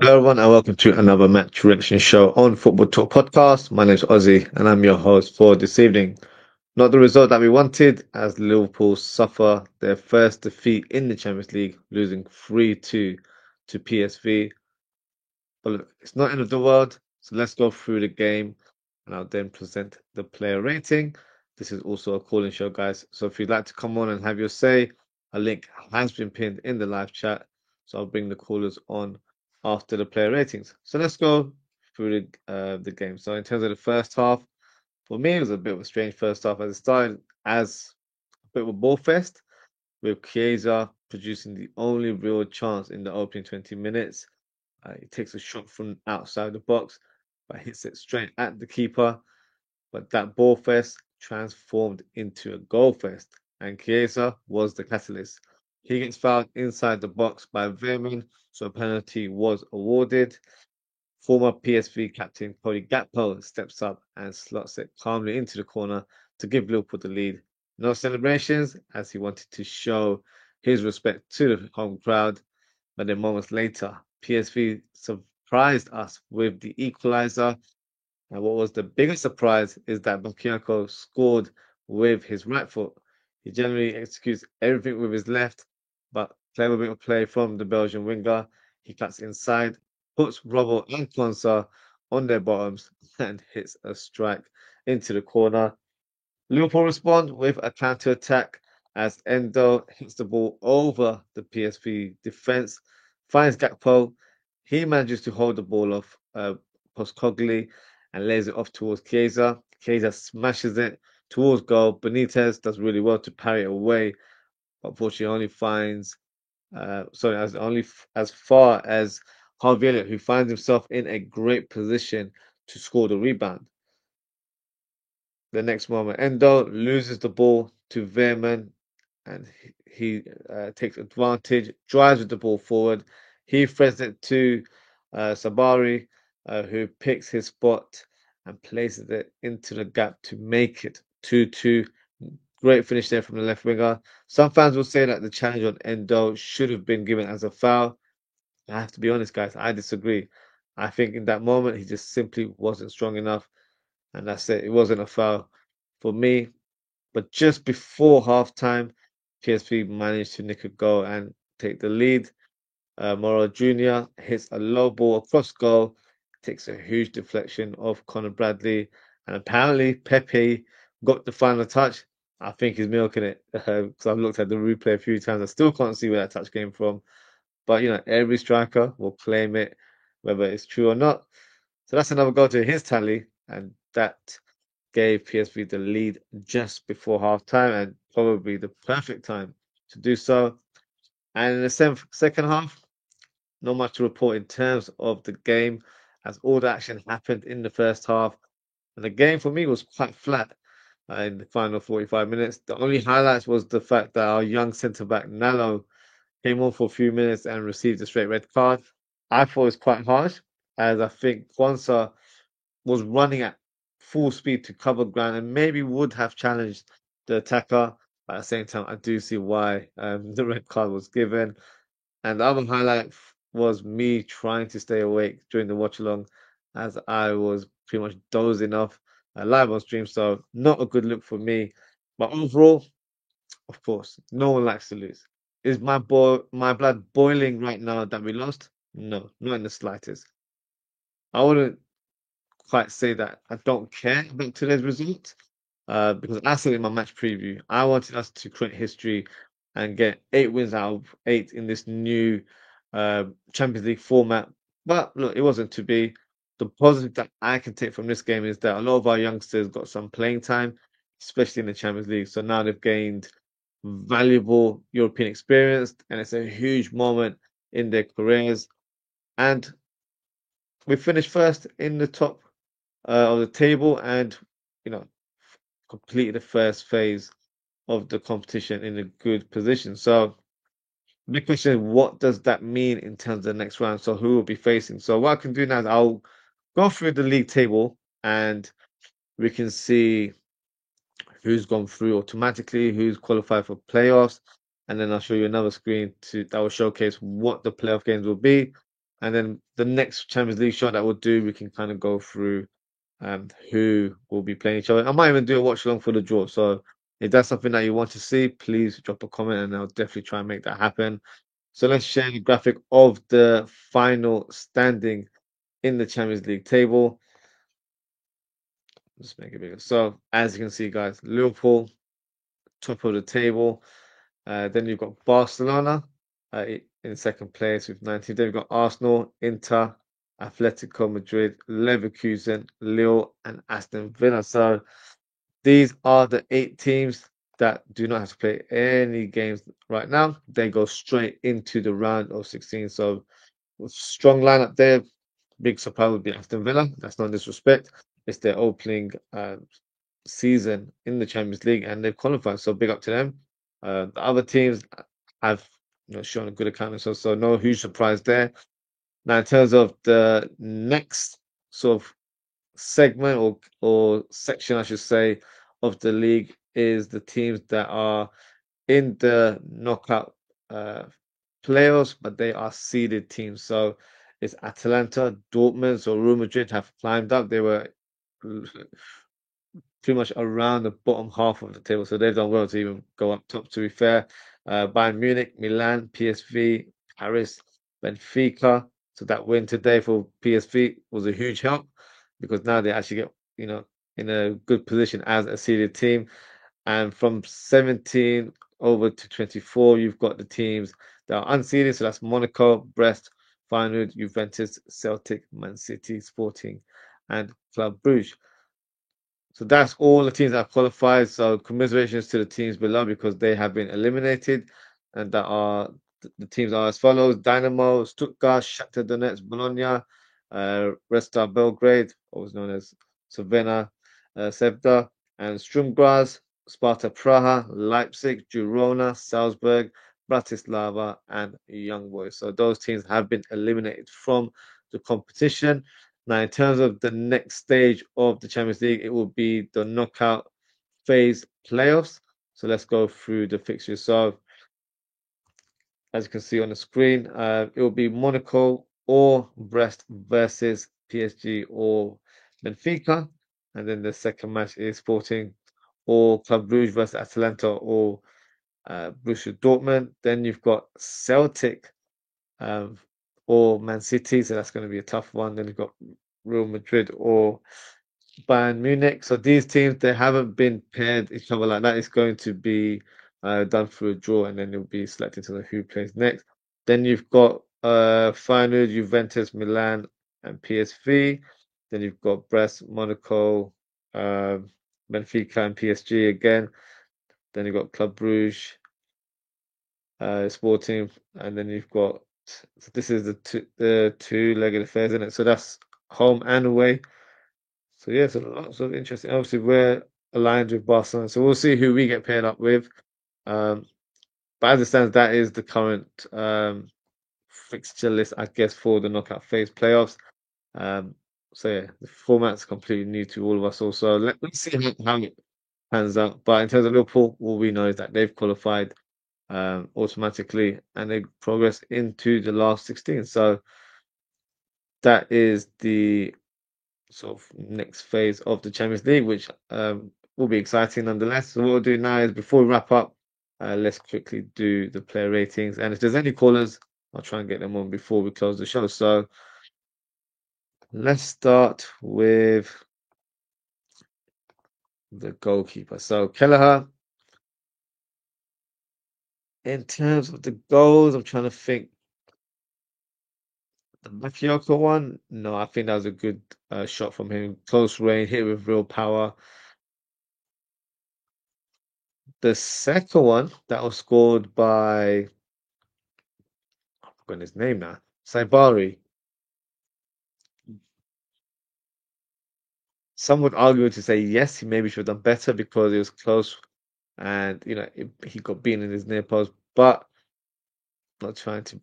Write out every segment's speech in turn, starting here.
Hello, everyone, and welcome to another match reaction show on Football Talk Podcast. My name is Ozzy, and I'm your host for this evening. Not the result that we wanted, as Liverpool suffer their first defeat in the Champions League, losing 3-2 to PSV. But look, it's not end of the world, so let's go through the game, and I'll then present the player rating. This is also a calling show, guys. So if you'd like to come on and have your say, a link has been pinned in the live chat. So I'll bring the callers on after the player ratings. So let's go through the game. So in terms of the first half, for me, it was a bit of a strange first half as it started as a bit of a ball fest with Chiesa producing the only real chance in the opening 20 minutes. He takes a shot from outside the box, but hits it straight at the keeper. But that ball fest transformed into a goal fest, and Chiesa was the catalyst. He gets fouled inside the box by Veerman, so a penalty was awarded. Former PSV captain Cody Gakpo steps up and slots it calmly into the corner to give Liverpool the lead. No celebrations, as he wanted to show his respect to the home crowd. But then moments later, PSV surprised us with the equalizer. And what was the biggest surprise is that Bakayoko scored with his right foot. He generally executes everything with his left, but clever bit of play from the Belgian winger. He cuts inside, puts Robbo and Konsa on their bottoms, and hits a strike into the corner. Liverpool respond with a counter attack as Endo hits the ball over the PSV defense, finds Gakpo. He manages to hold the ball off Postcogli and lays it off towards Chiesa. Chiesa smashes it towards goal. Benitez does really well to parry it away, but unfortunately only finds as far as Harvey Elliott, who finds himself in a great position to score the rebound. The next moment, Endo loses the ball to Veerman, and he takes advantage, drives with the ball forward. He threads it to Sabari, who picks his spot and places it into the gap to make it 2-2. Great finish there from the left winger. Some fans will say that the challenge on Endo should have been given as a foul. I have to be honest, guys, I disagree. I think in that moment, he just simply wasn't strong enough, and that's it. It wasn't a foul for me. But just before halftime, PSV managed to nick a goal and take the lead. Moro Jr. hits a low ball across goal, takes a huge deflection of Conor Bradley, and apparently Pepe got the final touch. I think he's milking it because I've looked at the replay a few times. I still can't see where that touch came from. But every striker will claim it, whether it's true or not. So that's another goal to his tally, and that gave PSV the lead just before half-time and probably the perfect time to do so. And in the second half, not much to report in terms of the game, as all the action happened in the first half. And the game for me was quite flat in the final 45 minutes. The only highlights was the fact that our young centre back Nalo came on for a few minutes and received a straight red card. I thought it was quite harsh, as I think Kwanzaa was running at full speed to cover ground and maybe would have challenged the attacker. But at the same time, I do see why the red card was given. And the other highlight was me trying to stay awake during the watch along, as I was pretty much dozing off live on stream. So not a good look for me. But overall, of course, no one likes to lose. Is my blood boiling right now that we lost? No, not in the slightest. I wouldn't quite say that I don't care about today's result, because I said in my match preview, I wanted us to create history and get 8 wins out of 8 in this new Champions League format. But look, it wasn't to be. The positive that I can take from this game is that a lot of our youngsters got some playing time, especially in the Champions League. So now they've gained valuable European experience, and it's a huge moment in their careers. And we finished first in the top of the table and, you know, completed the first phase of the competition in a good position. So, big question is, what does that mean in terms of the next round? So, who will be facing? So, what I can do now is I'll go through the league table and we can see who's gone through automatically, who's qualified for playoffs, and then I'll show you another screen that will showcase what the playoff games will be. And then the next Champions League show that we'll do, we can kind of go through who will be playing each other. I might even do a watch along for the draw. So if that's something that you want to see, please drop a comment and I'll definitely try and make that happen. So let's share the graphic of the final standing in the Champions League table. Just make it bigger. So as you can see, guys, Liverpool, top of the table. Then you've got Barcelona in second place with 19. Then you've got Arsenal, Inter, Atletico Madrid, Leverkusen, Lille, and Aston Villa. So these are the 8 teams that do not have to play any games right now. They go straight into the round of 16. So strong lineup there. Big surprise would be Aston Villa. That's no disrespect. It's their opening season in the Champions League, and they've qualified. So big up to them. The other teams have shown a good account of themselves, so no huge surprise there. Now, in terms of the next sort of segment or section, I should say, of the league is the teams that are in the knockout uh, playoffs, but they are seeded teams. So it's Atalanta, Dortmund, so Real Madrid have climbed up. They were pretty much around the bottom half of the table, so they've done well to even go up top. To be fair, Bayern Munich, Milan, PSV, Paris, Benfica. So that win today for PSV was a huge help because now they actually get in a good position as a seeded team. And from 17 over to 24, you've got the teams that are unseeded. So that's Monaco, Brest, Feyenoord, Juventus, Celtic, Man City, Sporting, and Club Brugge. So that's all the teams that have qualified. So commiserations to the teams below because they have been eliminated, and that are the teams are as follows: Dynamo, Stuttgart, Shakhtar Donetsk, Bologna, Red Star Belgrade, always known as Savena, Sevda, and Sturm Graz, Sparta Praha, Leipzig, Girona, Salzburg, Bratislava, and Young Boys. So those teams have been eliminated from the competition. Now, in terms of the next stage of the Champions League, it will be the knockout phase playoffs. So let's go through the fixtures. So, as you can see on the screen, it will be Monaco or Brest versus PSG or Benfica. And then the second match is Sporting or Club Brugge versus Atalanta or Borussia Dortmund. Then you've got Celtic um, or Man City. So that's going to be a tough one. Then you've got Real Madrid or Bayern Munich. So these teams they haven't been paired each other like that. It's going to be done through a draw, and then it'll be selected to the who plays next. Then you've got Feyenoord, Juventus, Milan, and PSV. Then you've got Brest, Monaco, Benfica, and PSG again. Then you've got Club Brugge, Sporting, and then you've got. So this is the two-legged affairs, isn't it? So that's home and away. So yeah, so lots of interesting. Obviously, we're aligned with Barcelona, so we'll see who we get paired up with. Um, but as it stands, that is the current fixture list, I guess, for the knockout phase playoffs. Um, so yeah, the format's completely new to all of us. Also, let's see how it pans out. But in terms of Liverpool, all we know is that they've qualified automatically and they progress into the last 16. So that is the sort of next phase of the Champions League, which will be exciting nonetheless. So what we'll do now is before we wrap up, let's quickly do the player ratings. And if there's any callers, I'll try and get them on before we close the show. So let's start with the goalkeeper. So Kelleher, in terms of the goals, I'm trying to think. The Bakayoko one, no, I think that was a good shot from him. Close range, hit with real power. The second one that was scored by I've forgotten his name now. Saibari. Some would argue to say yes, he maybe should have done better because it was close and he got beaten in his near post. But not trying to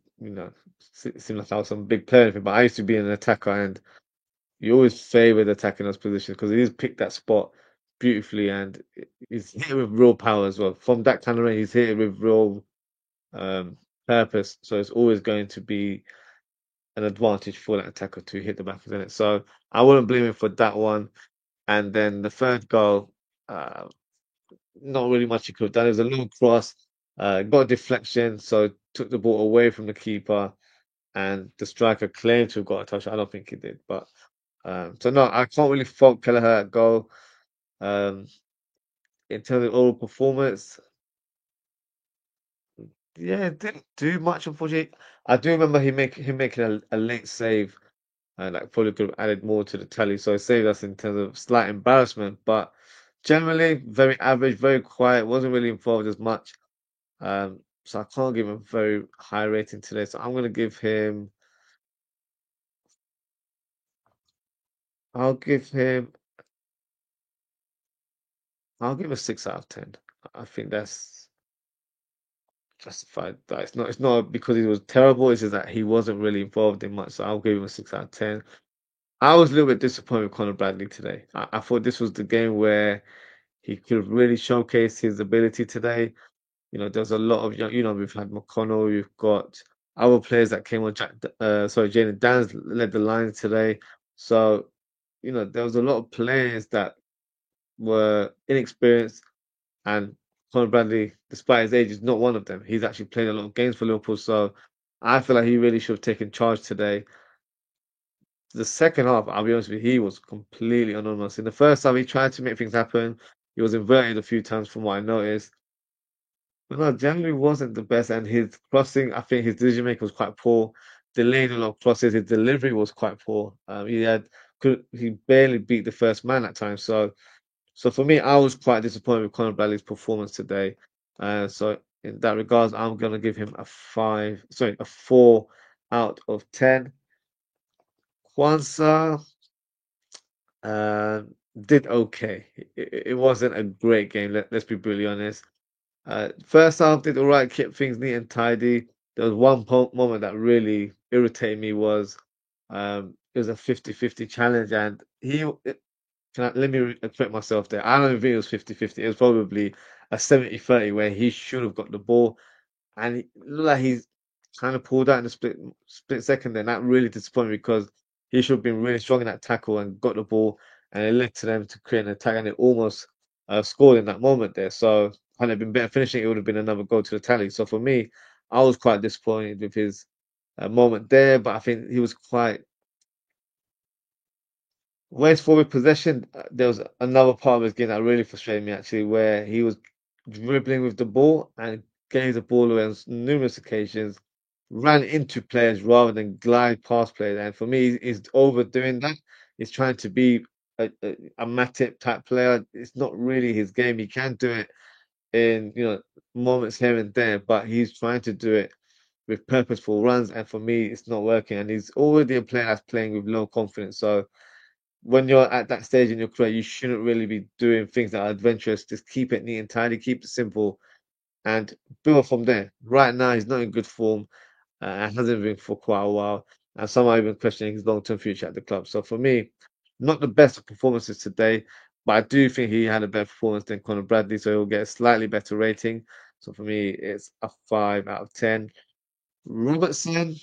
seem like I was some big player, or anything, but I used to be an attacker and you always favored attacking those positions because he's picked that spot beautifully and he's hit with real power as well. From that kind of range, he's hit with real um, purpose. So it's always going to be an advantage for that attacker to hit the back of the net. So I wouldn't blame him for that one. And then the third goal, uh, not really much he could have done. It was a long cross, got a deflection, so took the ball away from the keeper, and the striker claimed to have got a touch. I don't think he did, but so no, I can't really fault Kelleher at goal. Um, in terms of overall performance, yeah, didn't do much unfortunately. I do remember him making a late save, like probably could have added more to the tally. So it saved us in terms of slight embarrassment, but generally very average, very quiet, wasn't really involved as much. So I can't give him a very high rating today. So I'm gonna give him. I'll give him. I'll give him a 6 out of 10. I think that's justified. That it's not because he was terrible. It's just that he wasn't really involved in much. So I'll give him a 6 out of 10. I was a little bit disappointed with Conor Bradley today. I thought this was the game where he could have really showcased his ability today. There's a lot of we've had McConnell, you've got other players that came on. Jayden Danns led the line today. So, there was a lot of players that were inexperienced, and Conor Bradley, despite his age, is not one of them. He's actually played a lot of games for Liverpool, so I feel like he really should have taken charge today. The second half, I'll be honest with you, he was completely anonymous. In the first half, he tried to make things happen. He was inverted a few times from what I noticed. But no, generally wasn't the best, and his crossing, I think his decision making was quite poor. Delayed a lot of crosses. His delivery was quite poor. He barely beat the first man at times. So for me, I was quite disappointed with Conor Bradley's performance today. So in that regards, I'm gonna give him a 4 out of 10. Kwanzaa uh, did okay. It wasn't a great game. Let's be brutally honest. First half did all right, kept things neat and tidy. There was one moment that really irritated me was it was a 50-50 challenge, and let me correct myself there. I don't think it was 50-50. It was probably a 70-30 where he should have got the ball, and it looked like he's kind of pulled out in the split second there. And that really disappointed me because he should have been really strong in that tackle and got the ball, and it led to them to create an attack, and it almost scored in that moment there. So had it been better finishing, it would have been another goal to the tally. So for me, I was quite disappointed with his moment there, but I think he was quite wasteful with possession. There was another part of his game that really frustrated me actually, where he was dribbling with the ball and gave the ball away on numerous occasions, ran into players rather than glide past players. And for me, he's overdoing that. He's trying to be a Matip type player. It's not really his game. He can do it in moments here and there, but he's trying to do it with purposeful runs. And for me, it's not working. And he's already a player that's playing with low confidence. So when you're at that stage in your career, you shouldn't really be doing things that are adventurous. Just keep it neat and tidy, keep it simple, and build from there. Right now, he's not in good form. Hasn't been for quite a while, and some are even questioning his long-term future at the club. So for me, not the best of performances today, but I do think he had a better performance than Conor Bradley, so he'll get a slightly better rating. So for me, it's a 5 out of 10. Robertson,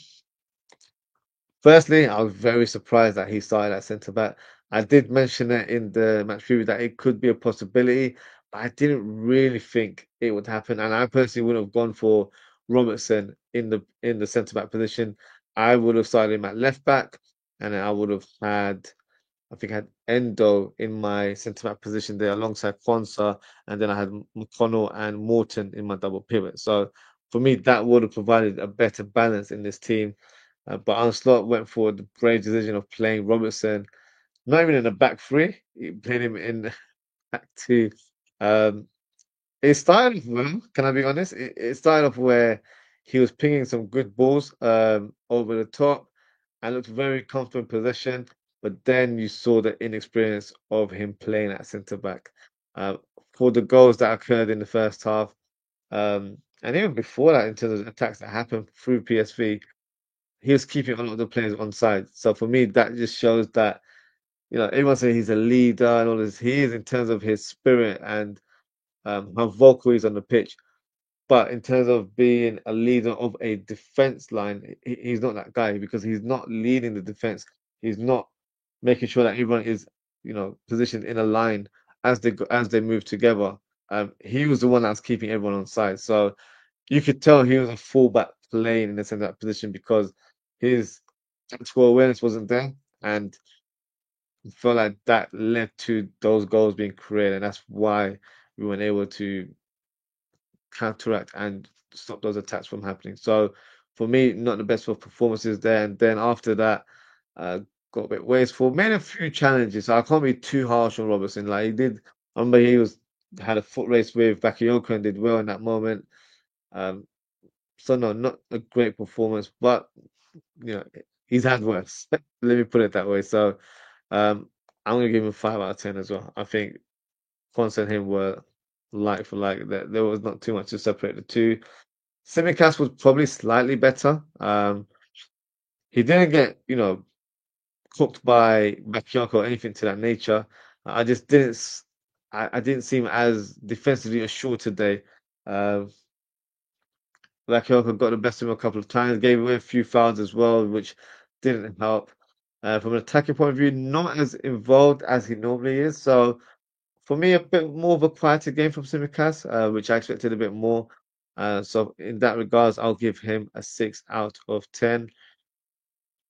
firstly, I was very surprised that he started at centre back. I did mention it in the match preview that it could be a possibility, but I didn't really think it would happen. And I personally would have gone for Robertson in the centre back position. I would have started him at left back, and then I would have I think I had Endo in my centre back position there alongside Kwanzaa, and then I had McConnell and Morton in my double pivot. So for me, that would have provided a better balance in this team. But Arne Slot went for the brave decision of playing Robertson, not even in the back three. He played him in the back two. Um, it started off well, can I be honest? It started off where he was pinging some good balls over the top and looked very comfortable in possession. But then you saw the inexperience of him playing at centre back. Uh, for the goals that occurred in the first half, and even before that, in terms of attacks that happened through PSV, he was keeping a lot of the players on side. So for me, that just shows that, everyone says he's a leader and all this. He is in terms of his spirit and how vocal he is on the pitch. but in terms of being a leader of a defense line, he's not that guy because he's not leading the defense. He's not making sure that everyone is, positioned in a line as they move together. He was the one that's keeping everyone on side. So you could tell he was a fullback playing in the center of that position because his tactical awareness wasn't there, and I feel like that led to those goals being created, and that's why we weren't able to counteract and stop those attacks from happening. So for me, not the best of performances there. And then after that, uh, got a bit wasteful. Made a few challenges. So I can't be too harsh on Robertson. Like he did, I remember he was had a foot race with Bakayoko and did well in that moment. Um, so no, not a great performance, but you know, he's had worse. Let me put it that way. So I'm gonna give him 5 out of 10 as well. I think Quans and him were like for like. There was not too much to separate the two. Simicast was probably slightly better. He didn't get, cooked by Bakayoko or anything to that nature. I just didn't. I didn't seem as defensively assured today. Uh, Bakayoko got the best of him a couple of times, gave away a few fouls as well, which didn't help. From an attacking point of view, not as involved as he normally is. So for me, a bit more of a quieter game from Simicast, which I expected a bit more. So in that regards, I'll give him a 6 out of 10.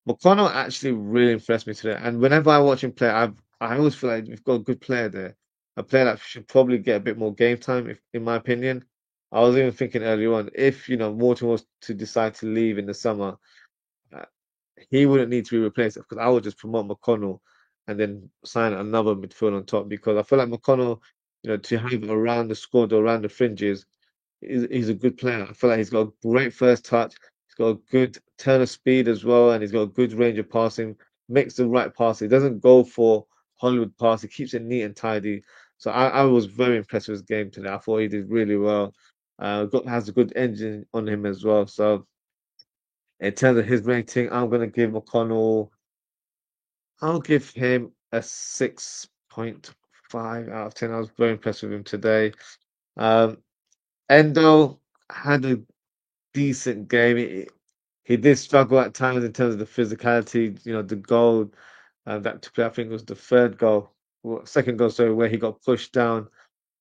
McConnell actually really impressed me today, and whenever I watch him play, I always feel like we've got a good player there, a player that should probably get a bit more game time, if in my opinion. I was even thinking earlier on, if Morton was to decide to leave in the summer, uh, he wouldn't need to be replaced because I would just promote McConnell and then sign another midfield on top because I feel like McConnell, to have around the squad or around the fringes, he's a good player. I feel like he's got a great first touch. He's got a good turn of speed as well, and he's got a good range of passing. Makes the right pass. He doesn't go for Hollywood pass. He keeps it neat and tidy. So I was very impressed with his game today. I thought he did really well. Has a good engine on him as well. So in terms of his rating, I'm gonna give McConnell. I'll give him a 6.5 out of 10. I was very impressed with him today. Um, Endo had a decent game. He did struggle at times in terms of the physicality. The goal that took place, I think it was the third goal, second goal, sorry, where he got pushed down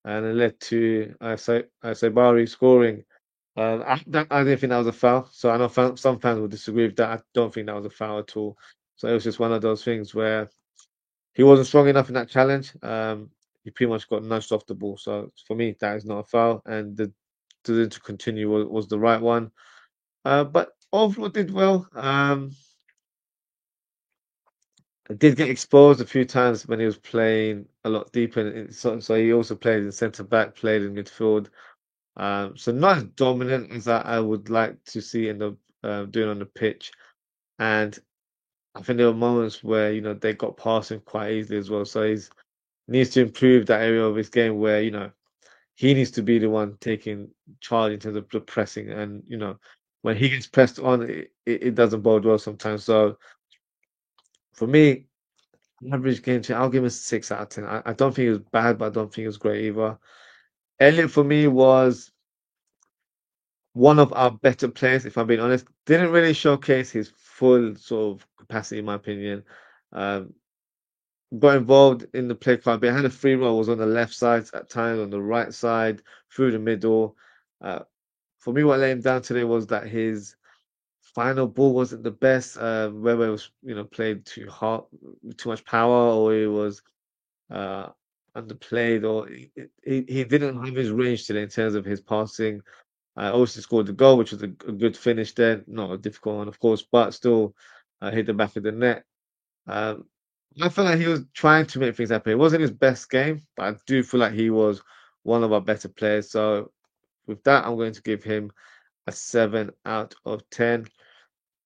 and it led to Sabari scoring. I didn't think that was a foul. So I know some fans will disagree with that. I don't think that was a foul at all. So it was just one of those things where he wasn't strong enough in that challenge. He pretty much got nudged off the ball. So for me, that is not a foul, and the decision to continue was the right one. But overall did well. Did get exposed a few times when he was playing a lot deeper. So he also played in centre back, played in midfield. So not as dominant as I would like to see in the doing on the pitch. And I think there were moments where they got past him quite easily as well. So he's needs to improve that area of his game where he needs to be the one taking charge in terms of the pressing. And when he gets pressed on, it doesn't bode well sometimes. So for me, average game check, I'll give him a 6 out of 10. I don't think it was bad, but I don't think it was great either. Elliot for me was one of our better players, if I'm being honest. Didn't really showcase his full sort of capacity, in my opinion. Um, got involved in the play quite a bit. Had a free roll, was on the left side at times, on the right side, through the middle. Uh, for me, what let him down today was that his final ball wasn't the best. Whether it was played too hard, too much power, or it was uh, underplayed, or he didn't have his range today in terms of his passing. Obviously scored the goal, which was a good finish there. Not a difficult one, of course, but still hit the back of the net. Um, I feel like he was trying to make things happen. It wasn't his best game, but I do feel like he was one of our better players. So with that, I'm going to give him a 7 out of 10.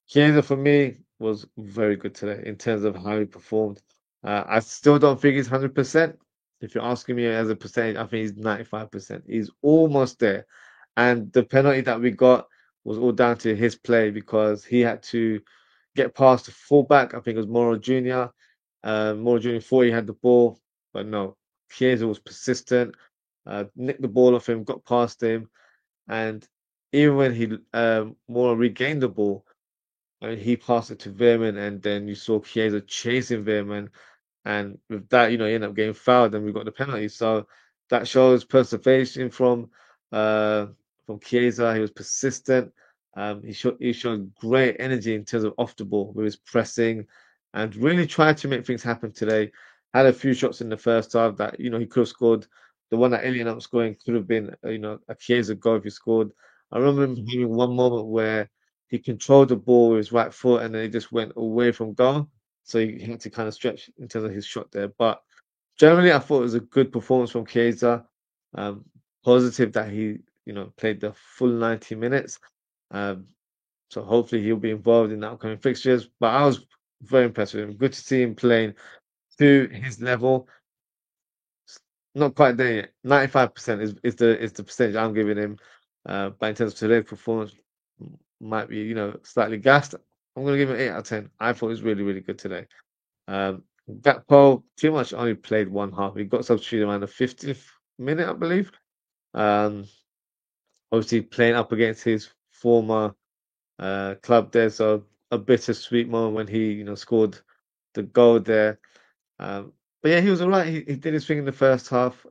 Chiesa for me was very good today in terms of how he performed. I still don't think he's 100%. If you're asking me as a percentage, I think he's 95%. He's almost there. And the penalty that we got was all down to his play because he had to get past the fullback. I think it was Moro Jr. Moro Jr. thought he had the ball, but no. Chiesa was persistent, nicked the ball off him, got past him, And even when he more regained the ball, I mean, he passed it to Veerman, and then you saw Chiesa chasing Veerman, and with that, he ended up getting fouled, and we got the penalty. So that shows perseveration uh from Chiesa. He was persistent. He showed great energy in terms of off the ball with his pressing, and really tried to make things happen today. Had a few shots in the first half that he could have scored. The one that Alien up scoring could have been a Chiesa goal if he scored. I remember him having one moment where he controlled the ball with his right foot and then he just went away from goal. So he had to kind of stretch in terms of his shot there. But generally, I thought it was a good performance from Chiesa. Um, Positive that he, played the full 90 minutes. Um, so hopefully he'll be involved in the upcoming fixtures. But I was very impressed with him. Good to see him playing to his level. Not quite there yet. 95% is the percentage I'm giving him. But in terms of today's performance, might be, slightly gassed. I'm gonna give him 8 out of 10. I thought it was really, really good today. Gakpo pretty much only played one half. He got substituted around the 50th minute, I believe. Um, Obviously playing up against his former club there, so a bittersweet moment when he, scored the goal there. But yeah, he was all right. He did his thing in the first half.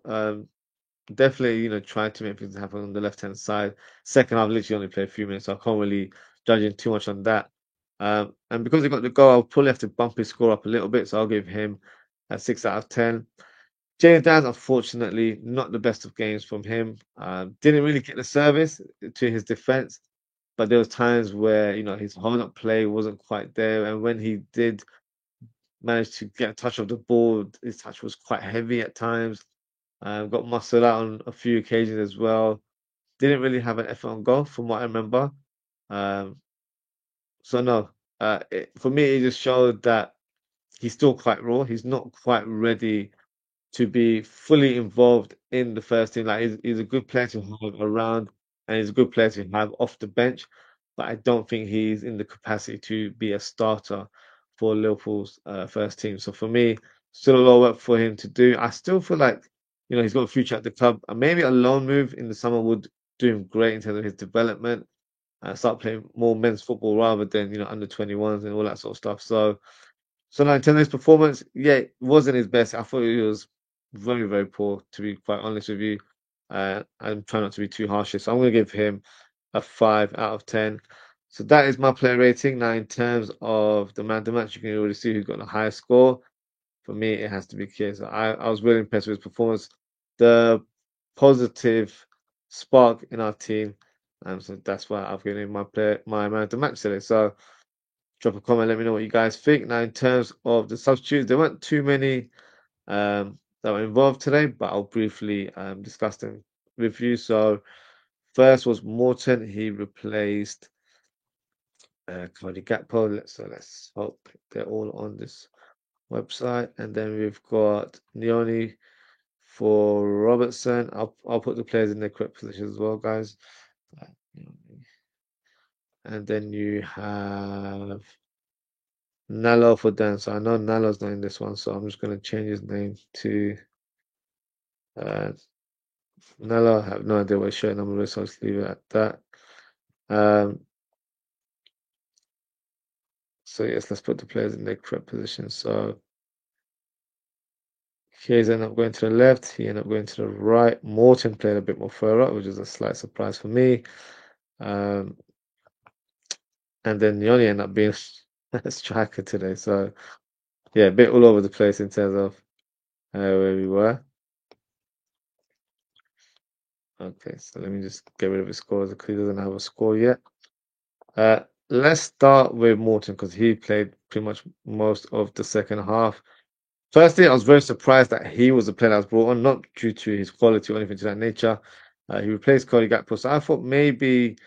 Definitely, tried to make things happen on the left-hand side. Second half, literally only played a few minutes, so I can't really judge him too much on that. And because he got the goal, I'll probably have to bump his score up a little bit, so I'll give him a 6 out of 10. James Downs, unfortunately, not the best of games from him. Didn't really get the service to his defense, but there was times where, his hold-up play wasn't quite there, and when he did manage to get a touch of the ball, his touch was quite heavy at times. Got muscled out on a few occasions as well. Didn't really have an effort on goal from what I remember. Um, so no, for me, it just showed that he's still quite raw. He's not quite ready to be fully involved in the first team. Like he's a good player to have around, and he's a good player to have off the bench. But I don't think he's in the capacity to be a starter for Liverpool's first team. So for me, still a lot of work for him to do. I still feel like he's got a future at the club, and maybe a loan move in the summer would do him great in terms of his development. Start playing more men's football rather than under 21s and all that sort of stuff. So now in terms of his performance, yeah, it wasn't his best. I thought he was very, very poor, to be quite honest with you. I'm trying not to be too harsh here. So I'm going to give him a 5 out of 10. So that is my player rating. Now, in terms of the man of the match, you can already see who got the highest score. For me, it has to be Chiesa. I was really impressed with his performance. The positive spark in our team. So that's why I've given him my man of the match today. So drop a comment, let me know what you guys think. Now, in terms of the substitutes, there weren't too many that were involved today, but I'll briefly discuss them with you. So, first was Morton. He replaced Cody Gakpo. Let's hope they're all on this website. And then we've got Neoni for Robertson. I'll put the players in their correct positions as well, guys. And then you have Nalo for Dan. So I know Nalo's not in this one, so I'm just going to change his name to uh, Nalo. I have no idea what shirt number is, so I'll just leave it at that. Um, so yes, let's put the players in their correct position. So Hayes ended up going to the left. He ended up going to the right. Morton played a bit more further up, which is a slight surprise for me. Um, and then Yoni ended up being a striker today. So yeah, a bit all over the place in terms of where we were. Okay, so let me just get rid of his scores because he doesn't have a score yet. Let's start with Morton because he played pretty much most of the second half. Firstly, I was very surprised that he was the player that was brought on, not due to his quality or anything to that nature. He replaced Cody Gakpo, so I thought maybe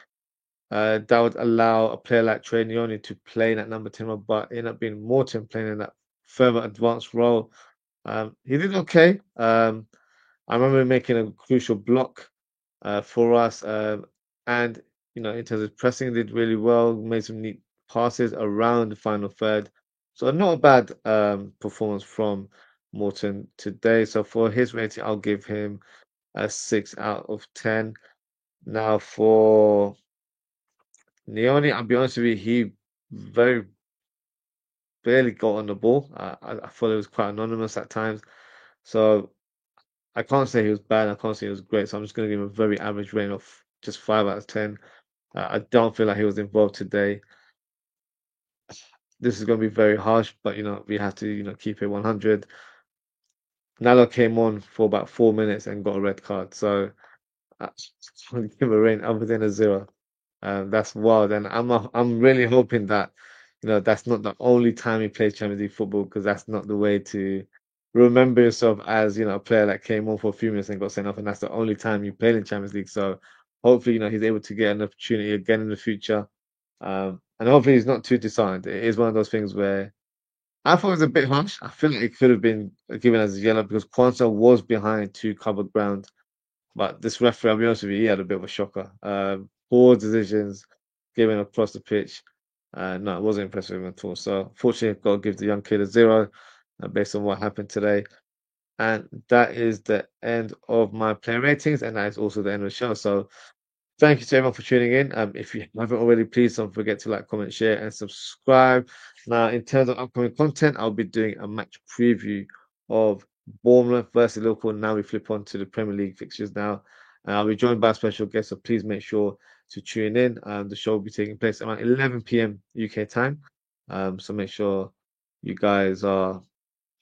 that would allow a player like Trey Nyoni to play in that number 10 role, but it ended up being Morton playing in that further advanced role. He did okay. I remember making a crucial block for us. And in terms of pressing, did really well, made some neat passes around the final third. So not a bad performance from Morton today. So for his rating, I'll give him a 6 out of 10. Now for Leone, I'll be honest with you, he very barely got on the ball. I thought it was quite anonymous at times. So I can't say he was bad. I can't say he was great. So I'm just going to give him a very average rating of just 5 out of 10. I don't feel like he was involved today. This is going to be very harsh, but we have to keep it 100. Nalo came on for about 4 minutes and got a red card. So I can't give a rating other than a 0. That's wild, and I'm really hoping that that's not the only time he plays Champions League football, because that's not the way to remember yourself as a player that came on for a few minutes and got sent off, and that's the only time you played in Champions League. So hopefully he's able to get an opportunity again in the future, and hopefully he's not too designed. It is one of those things where I thought it was a bit harsh. I feel like it could have been given as a yellow because Kwanzaa was behind two covered ground. But this referee, I'll be honest with you, he had a bit of a shocker. Poor decisions given across the pitch. No, it wasn't impressive at all. So, fortunately, I've got to give the young kid a 0 based on what happened today. And that is the end of my player ratings, and that is also the end of the show. So, thank you to everyone for tuning in. If you haven't already, please don't forget to like, comment, share, and subscribe. Now, in terms of upcoming content, I'll be doing a match preview of Bournemouth versus Liverpool. Now we flip on to the Premier League fixtures now. And I'll be joined by a special guest, so please make sure to tune in. The show will be taking place around 11 p.m. UK time. So make sure you guys are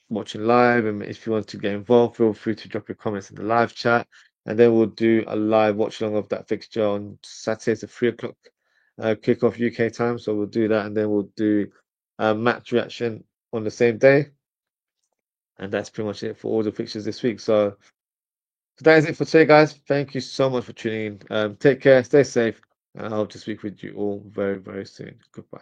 watching live, and if you want to get involved, feel free to drop your comments in the live chat, and then we'll do a live watch along of that fixture on Saturday. It's a 3 o'clock kickoff UK time, so we'll do that, and then we'll do a match reaction on the same day, and that's pretty much it for all the fixtures this week. So that is it for today, guys. Thank you so much for tuning in. Take care, stay safe, and I hope to speak with you all very, very soon. Goodbye.